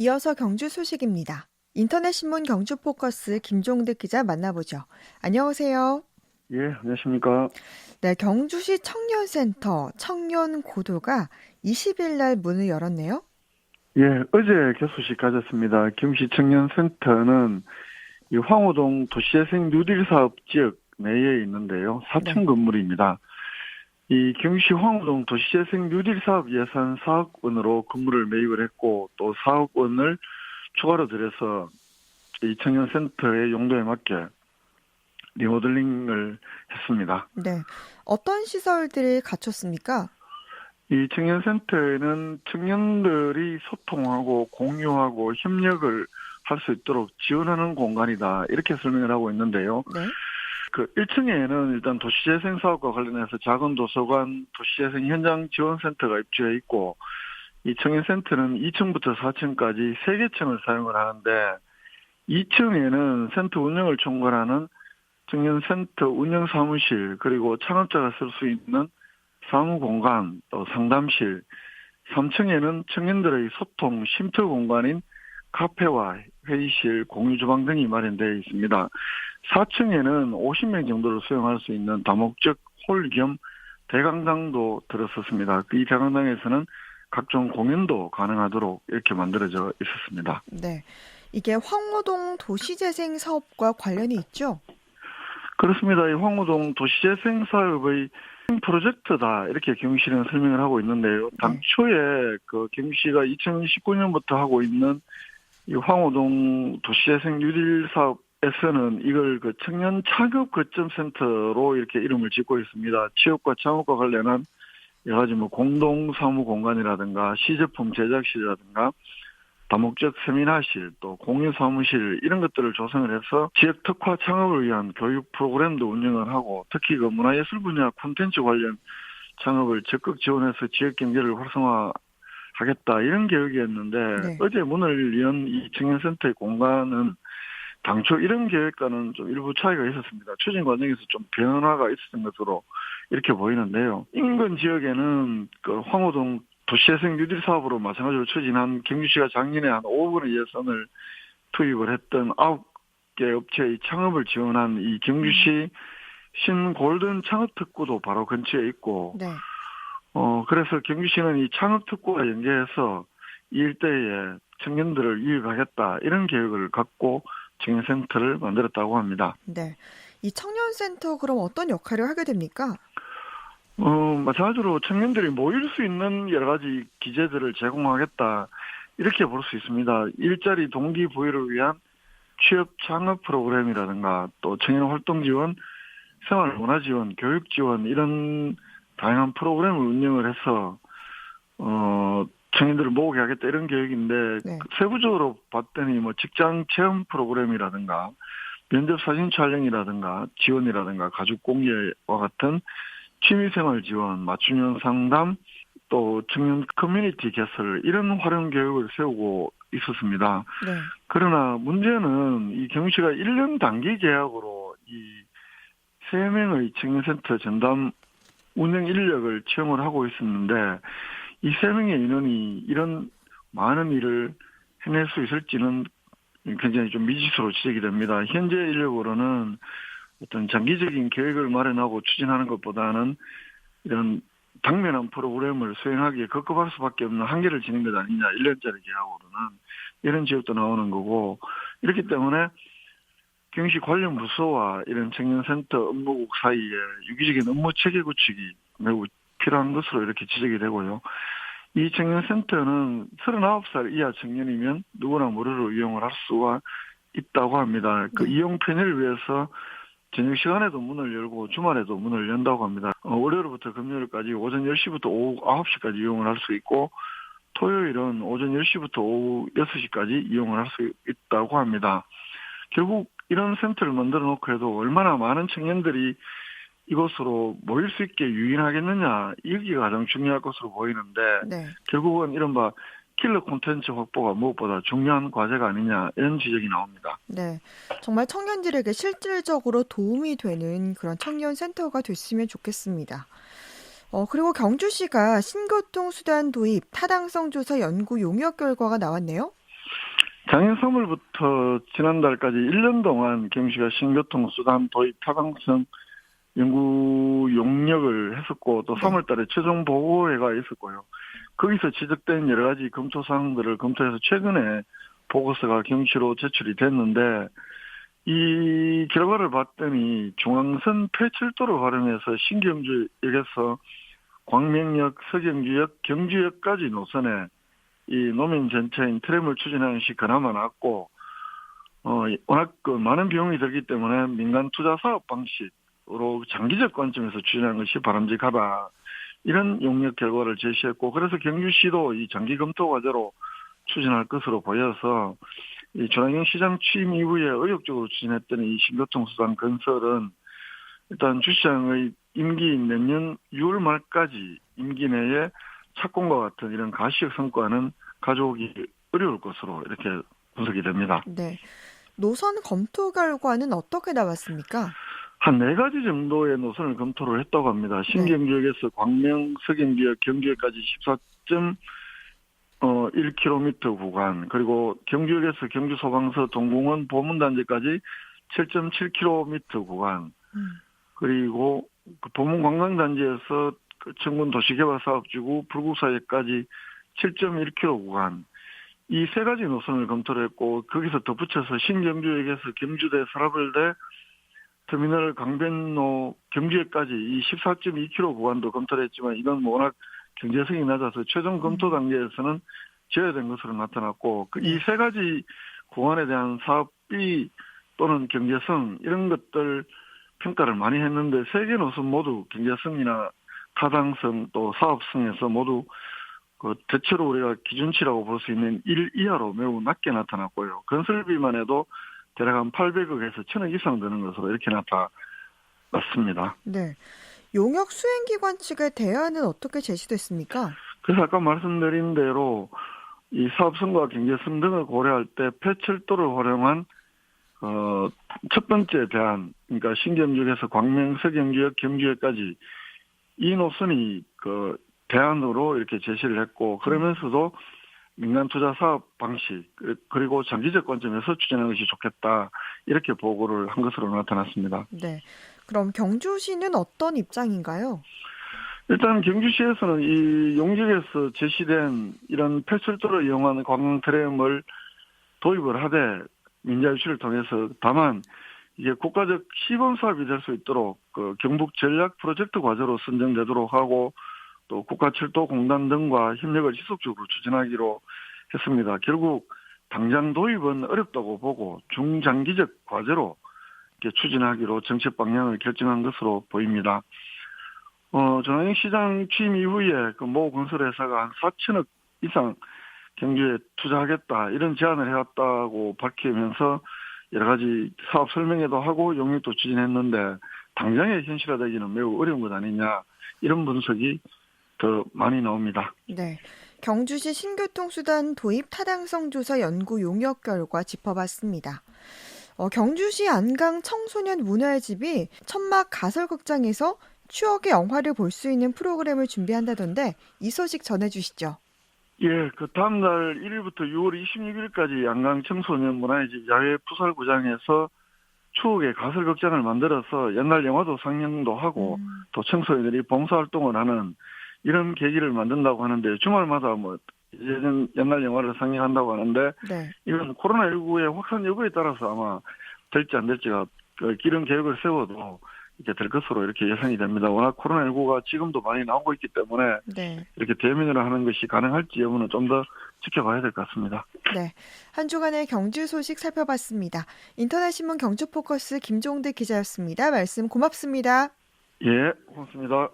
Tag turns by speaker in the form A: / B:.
A: 이어서 경주 소식입니다. 인터넷 신문 경주 포커스 김종득 기자 만나보죠. 안녕하세요.
B: 예, 안녕하십니까.
A: 네, 경주시 청년센터 청년고도가 20일 날 문을 열었네요.
B: 예, 어제 개소식 가졌습니다. 경시 청년센터는 이 황호동 도시재생 뉴딜 사업 지역 내에 있는데요. 4층
A: 네.
B: 건물입니다. 이 경시 황호동 도시재생 뉴딜 사업 예산 4억 원으로 건물을 매입을 했고 또 4억 원을 추가로 들여서 이 청년센터의 용도에 맞게 리모델링을 했습니다.
A: 네. 어떤 시설들을 갖췄습니까?
B: 이 청년센터에는 청년들이 소통하고 공유하고 협력을 할 수 있도록 지원하는 공간이다. 이렇게 설명을 하고 있는데요.
A: 네.
B: 그 1층에는 일단 도시재생 사업과 관련해서 작은 도서관, 도시재생 현장 지원센터가 입주해 있고 이 청년센터는 2층부터 4층까지 3개 층을 사용을 하는데 2층에는 센터 운영을 총괄하는 청년센터 운영사무실 그리고 창업자가 쓸 수 있는 사무공간, 또 상담실, 3층에는 청년들의 소통, 쉼터 공간인 카페와 회의실, 공유주방 등이 마련되어 있습니다. 4층에는 50명 정도를 수용할 수 있는 다목적 홀 겸 대강당도 들어섰습니다. 이 대강당에서는 각종 공연도 가능하도록 이렇게 만들어져 있었습니다.
A: 네. 이게 황호동 도시재생 사업과 관련이 있죠?
B: 그렇습니다. 이 황호동 도시재생 사업의 프로젝트다 이렇게 경시는 설명을 하고 있는데요. 당초에 그 경시가 2019년부터 하고 있는 이 황호동 도시재생 뉴딜 사업에서는 이걸 그 청년 창업 거점 센터로 이렇게 이름을 짓고 있습니다. 취업과 창업과 관련한 여러 가지 뭐 공동 사무 공간이라든가 시제품 제작실이라든가 다목적 세미나실 또 공유 사무실 이런 것들을 조성을 해서 지역 특화 창업을 위한 교육 프로그램도 운영을 하고 특히 그 문화예술 분야 콘텐츠 관련 창업을 적극 지원해서 지역 경제를 활성화하겠다 이런 계획이었는데
A: 네.
B: 어제 문을 연 이 청년센터의 공간은 당초 이런 계획과는 좀 일부 차이가 있었습니다. 추진 과정에서 좀 변화가 있었던 것으로 이렇게 보이는데요. 인근 지역에는 그 황호동 도시재생 뉴딜 사업으로 마찬가지로 추진한 경주시가 작년에 한 5억 원의 예산을 투입을 했던 9개 업체의 창업을 지원한 이 경주시 신골든 창업특구도 바로 근처에 있고,
A: 네.
B: 그래서 경주시는 이 창업특구와 연계해서 이 일대에 청년들을 유입하겠다 이런 계획을 갖고 청년센터를 만들었다고 합니다.
A: 네. 이 청년센터 그럼 어떤 역할을 하게 됩니까?
B: 마찬가지로 청년들이 모일 수 있는 여러 가지 기재들을 제공하겠다. 이렇게 볼 수 있습니다. 일자리 동기부여를 위한 취업 창업 프로그램이라든가 또 청년 활동 지원, 생활 문화 지원, 교육 지원 이런 다양한 프로그램을 운영을 해서 청년들을 모으게 하겠다 이런 계획인데
A: 네.
B: 세부적으로 봤더니 뭐 직장 체험 프로그램이라든가 면접 사진 촬영이라든가 지원이라든가 가족 공예와 같은 취미생활 지원, 맞춤형 상담, 또 청년 커뮤니티 개설 이런 활용 계획을 세우고 있었습니다.
A: 네.
B: 그러나 문제는 이 경시가 1년 단기 계약으로 이 3명의 청년센터 전담 운영 인력을 채용을 하고 있었는데 이 3명의 인원이 이런 많은 일을 해낼 수 있을지는 굉장히 좀 미지수로 지적이 됩니다. 현재 인력으로는 어떤 장기적인 계획을 마련하고 추진하는 것보다는 이런 당면한 프로그램을 수행하기에 급급할 수밖에 없는 한계를 지닌 것 아니냐. 1년짜리 계약으로는 이런 지역도 나오는 거고 이렇기 때문에 경시 관련 부서와 이런 청년센터 업무국 사이에 유기적인 업무 체계 구축이 매우 필요한 것으로 이렇게 지적이 되고요. 이 청년센터는 39살 이하 청년이면 누구나 무료로 이용을 할 수가 있다고 합니다. 그 이용 편의를 위해서 저녁 시간에도 문을 열고 주말에도 문을 연다고 합니다. 월요일부터 금요일까지 오전 10시부터 오후 9시까지 이용을 할 수 있고 토요일은 오전 10시부터 오후 6시까지 이용을 할 수 있다고 합니다. 결국 이런 센터를 만들어 놓고 해도 얼마나 많은 청년들이 이곳으로 모일 수 있게 유인하겠느냐 여기가 가장 중요할 것으로 보이는데
A: 네.
B: 결국은 이른바 킬러 콘텐츠 확보가 무엇보다 중요한 과제가 아니냐 이런 지적이 나옵니다.
A: 네. 정말 청년들에게 실질적으로 도움이 되는 그런 청년센터가 됐으면 좋겠습니다. 그리고 경주시가 신교통수단 도입 타당성 조사 연구 용역 결과가 나왔네요.
B: 작년 3월부터 지난달까지 1년 동안 경주시가 신교통수단 도입 타당성 연구 용역을 했었고 또
A: 네.
B: 3월 달에 최종 보고회가 있었고요. 거기서 지적된 여러 가지 검토 사항들을 검토해서 최근에 보고서가 경시로 제출이 됐는데 이 결과를 봤더니 중앙선 폐철도를 활용해서 신경주역에서 광명역, 서경주역, 경주역까지 노선에 이 노면 전차인 트램을 추진하는 것이 그나마 낫고 워낙 많은 비용이 들기 때문에 민간 투자 사업 방식으로 장기적 관점에서 추진하는 것이 바람직하다. 이런 용역 결과를 제시했고 그래서 경주시도 이 장기 검토 과제로 추진할 것으로 보여서 이 조남경 시장 취임 이후에 의욕적으로 추진했던 이 신교통수단 건설은 일단 주시장의 임기 내년 6월 말까지 임기 내에 착공과 같은 이런 가시적 성과는 가져오기 어려울 것으로 이렇게 분석이 됩니다.
A: 네. 노선 검토 결과는 어떻게 나왔습니까?
B: 한 4가지 정도의 노선을 검토를 했다고 합니다. 신경주역에서 광명, 서경주역, 경주역까지 14.1km 구간, 그리고 경주역에서 경주소방서, 동공원, 보문단지까지 7.7km 구간, 그리고 그 보문관광단지에서 그 청군 도시개발사업지구 불국사역까지 7.1km 구간, 이 3가지 노선을 검토를 했고 거기서 덧붙여서 신경주역에서 경주대, 서라벌대, 터미널 강변로 경주역까지 이 14.2km 구간도 검토를 했지만 이건 워낙 경제성이 낮아서 최종 검토 단계에서는 제외된 것으로 나타났고 이 3가지 구간에 대한 사업비 또는 경제성 이런 것들 평가를 많이 했는데 3개 노선 모두 경제성이나 타당성 또 사업성에서 모두 그 대체로 우리가 기준치라고 볼 수 있는 1 이하로 매우 낮게 나타났고요. 건설비만 해도 대략 한 800억에서 1000억 이상 드는 것으로 이렇게 나타났습니다.
A: 네. 용역 수행기관 측의 대안은 어떻게 제시됐습니까?
B: 그래서 아까 말씀드린 대로 이 사업성과 경제성 등을 고려할 때 폐철도를 활용한 첫 번째 대안, 그러니까 신경주역에서 광명, 서경주역, 경주역까지 이 노선이 그 대안으로 이렇게 제시를 했고 그러면서도 민간 투자 사업 방식 그리고 장기적 관점에서 추진하는 것이 좋겠다 이렇게 보고를 한 것으로 나타났습니다.
A: 네. 그럼 경주시는 어떤 입장인가요?
B: 일단 경주시에서는 이 용역에서 제시된 이런 폐철도를 이용한 관광 트램을 도입을 하되 민자 유치를 통해서 다만 이게 국가적 시범 사업이 될 수 있도록 그 경북 전략 프로젝트 과제로 선정되도록 하고 또 국가철도공단 등과 협력을 지속적으로 추진하기로 했습니다. 결국 당장 도입은 어렵다고 보고 중장기적 과제로 이렇게 추진하기로 정책 방향을 결정한 것으로 보입니다. 조남경 시장 취임 이후에 그 모 건설회사가 한 4천억 이상 경주에 투자하겠다 이런 제안을 해왔다고 밝히면서 여러 가지 사업 설명회도 하고 용역도 추진했는데 당장에 현실화되기는 매우 어려운 것 아니냐 이런 분석이 더 많이 나옵니다.
A: 네. 경주시 신교통수단 도입 타당성 조사 연구 용역 결과 짚어봤습니다. 경주시 안강 청소년 문화의 집이 천막 가설극장에서 추억의 영화를 볼 수 있는 프로그램을 준비한다던데 이 소식 전해주시죠.
B: 예, 그 다음날 1일부터 6월 26일까지 안강 청소년 문화의 집 야외 푸살구장에서 추억의 가설극장을 만들어서 옛날 영화도 상영도 하고 또 청소년들이 봉사활동을 하는 이런 계기를 만든다고 하는데 주말마다 뭐 옛날 영화를 상영한다고 하는데
A: 네.
B: 이건 코로나19의 확산 여부에 따라서 아마 될지 안 될지가 이런 계획을 세워도 이렇게 될 것으로 이렇게 예상이 됩니다. 워낙 코로나19가 지금도 많이 나오고 있기 때문에
A: 네.
B: 이렇게 대면으로 하는 것이 가능할지 여부는 좀 더 지켜봐야 될 것 같습니다.
A: 네. 한 주간의 경주 소식 살펴봤습니다. 인터넷신문 경주포커스 김종대 기자였습니다. 말씀 고맙습니다.
B: 예, 고맙습니다.